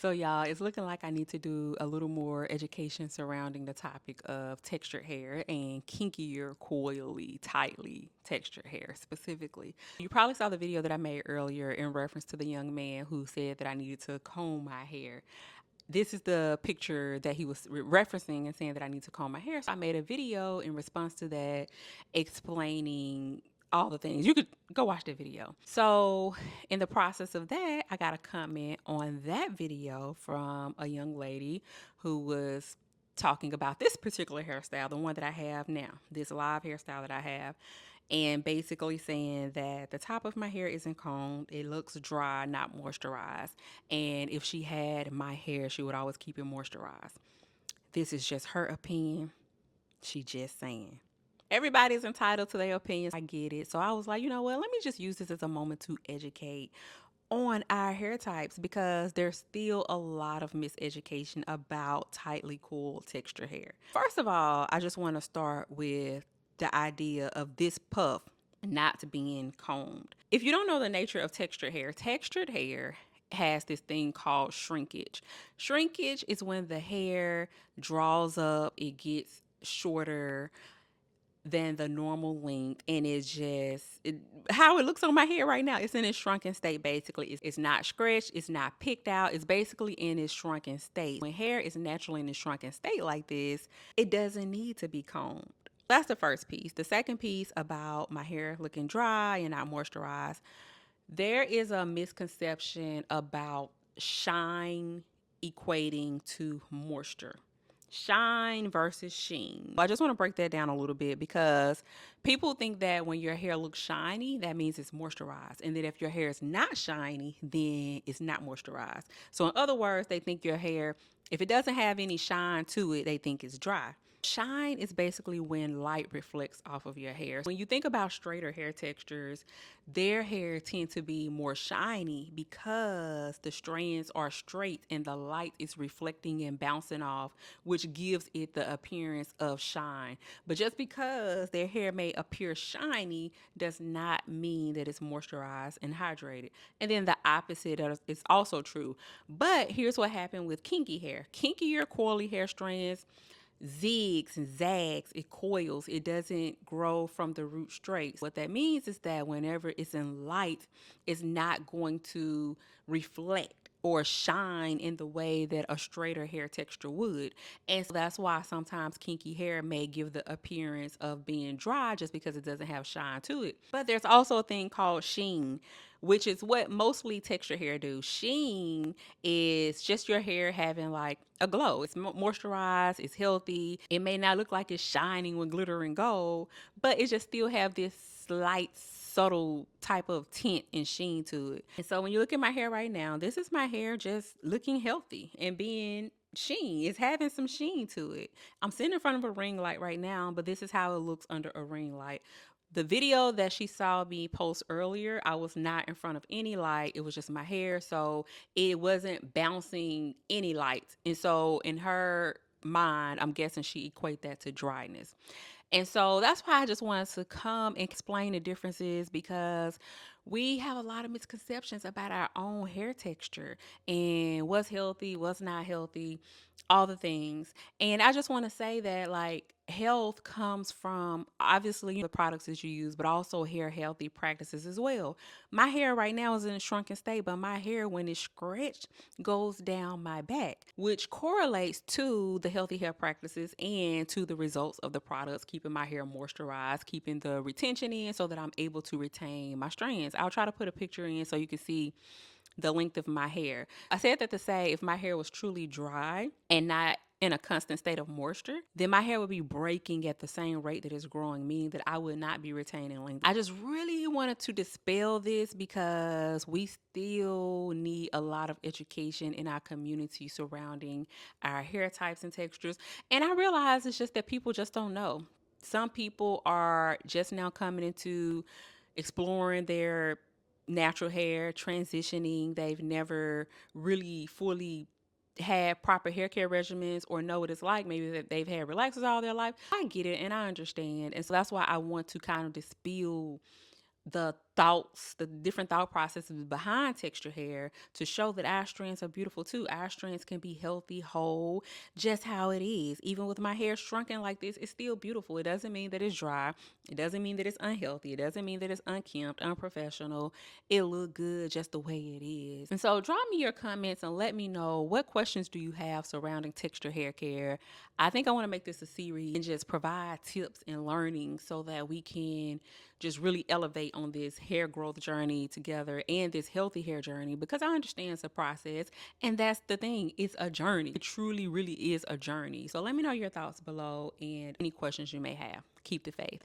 So, y'all, it's looking like I need to do a little more education surrounding the topic of textured hair and kinkier, coily, tightly textured hair specifically. You probably saw the video that I made earlier in reference to the young man who said that I needed to comb my hair. This is the picture that he was referencing and saying that I need to comb my hair. So I made a video in response to that explaining all the things. You could go watch the video. So, in the process of that, I got a comment on that video from a young lady who was talking about this particular hairstyle, the one that I have now, this live hairstyle that I have, and basically saying that the top of my hair isn't combed, it looks dry, not moisturized. And if she had my hair, she would always keep it moisturized. This is just her opinion. She just saying. Everybody's entitled to their opinions. I get it. So I was like, you know what? Let me just use this as a moment to educate on our hair types because there's still a lot of miseducation about tightly coiled texture hair. First of all, I just want to start with the idea of this puff not being combed. If you don't know the nature of textured hair has this thing called shrinkage. Shrinkage is when the hair draws up, it gets shorter than the normal length, and how it looks on my hair right now, it's in its shrunken state. Basically, it's not scratched, it's not picked out, it's basically in its shrunken state. When hair is naturally in its shrunken state like this, it doesn't need to be combed. That's the first piece. The second piece about my hair looking dry and not moisturized, there is a misconception about shine equating to moisture. Shine versus sheen. I just want to break that down a little bit because people think that when your hair looks shiny, that means it's moisturized. And then if your hair is not shiny, then it's not moisturized. So, in other words, they think your hair, if it doesn't have any shine to it, they think it's dry. Shine is basically when light reflects off of your hair. When you think about straighter hair textures, their hair tend to be more shiny because the strands are straight and the light is reflecting and bouncing off, which gives it the appearance of shine. But just because their hair may appear shiny does not mean that it's moisturized and hydrated. And then the opposite is also true. But here's what happened with kinky hair. Kinkier, coily hair strands zigs and zags, it coils, it doesn't grow from the root straight. What that means is that whenever it's in light, it's not going to reflect or shine in the way that a straighter hair texture would. And so that's why sometimes kinky hair may give the appearance of being dry just because it doesn't have shine to it. But there's also a thing called sheen, which is what mostly texture hair do. Sheen is just your hair having like a glow. It's moisturized, it's healthy. It may not look like it's shining with glitter and gold, but it just still have this slight subtle type of tint and sheen to it. And so when you look at my hair right now, this is my hair just looking healthy and being sheen. It's having some sheen to it. I'm sitting in front of a ring light right now, but this is how it looks under a ring light. The video that she saw me post earlier, I was not in front of any light. It was just my hair. So it wasn't bouncing any light. And so in her mind, I'm guessing she equate that to dryness. And so that's why I just wanted to come and explain the differences because we have a lot of misconceptions about our own hair texture and what's healthy, what's not healthy, all the things. And I just want to say that like health comes from obviously the products that you use, but also hair healthy practices as well. My hair right now is in a shrunken state, but my hair, when it's stretched, goes down my back, which correlates to the healthy hair practices and to the results of the products, keeping my hair moisturized, keeping the retention in so that I'm able to retain my strands. I'll try to put a picture in so you can see the length of my hair. I said that to say if my hair was truly dry and not in a constant state of moisture, then my hair would be breaking at the same rate that it's growing, meaning that I would not be retaining length. I just really wanted to dispel this because we still need a lot of education in our community surrounding our hair types and textures. And I realize it's just that people just don't know. Some people are just now coming into exploring their natural hair, transitioning. They've never really fully had proper hair care regimens or know what it's like. Maybe that they've had relaxers all their life. I get it and I understand. And so that's why I want to kind of dispel the thoughts, the different thought processes behind textured hair to show that our strands are beautiful too. Our strands can be healthy, whole, just how it is. Even with my hair shrunken like this, it's still beautiful. It doesn't mean that it's dry. It doesn't mean that it's unhealthy. It doesn't mean that it's unkempt, unprofessional. It look good just the way it is. And so drop me your comments and let me know, what questions do you have surrounding textured hair care. I think I want to make this a series and just provide tips and learning so that we can just really elevate on this hair growth journey together and this healthy hair journey, because I understand it's a process, and that's the thing, it's a journey. It truly really is a journey. So let me know your thoughts below and any questions you may have. Keep the faith.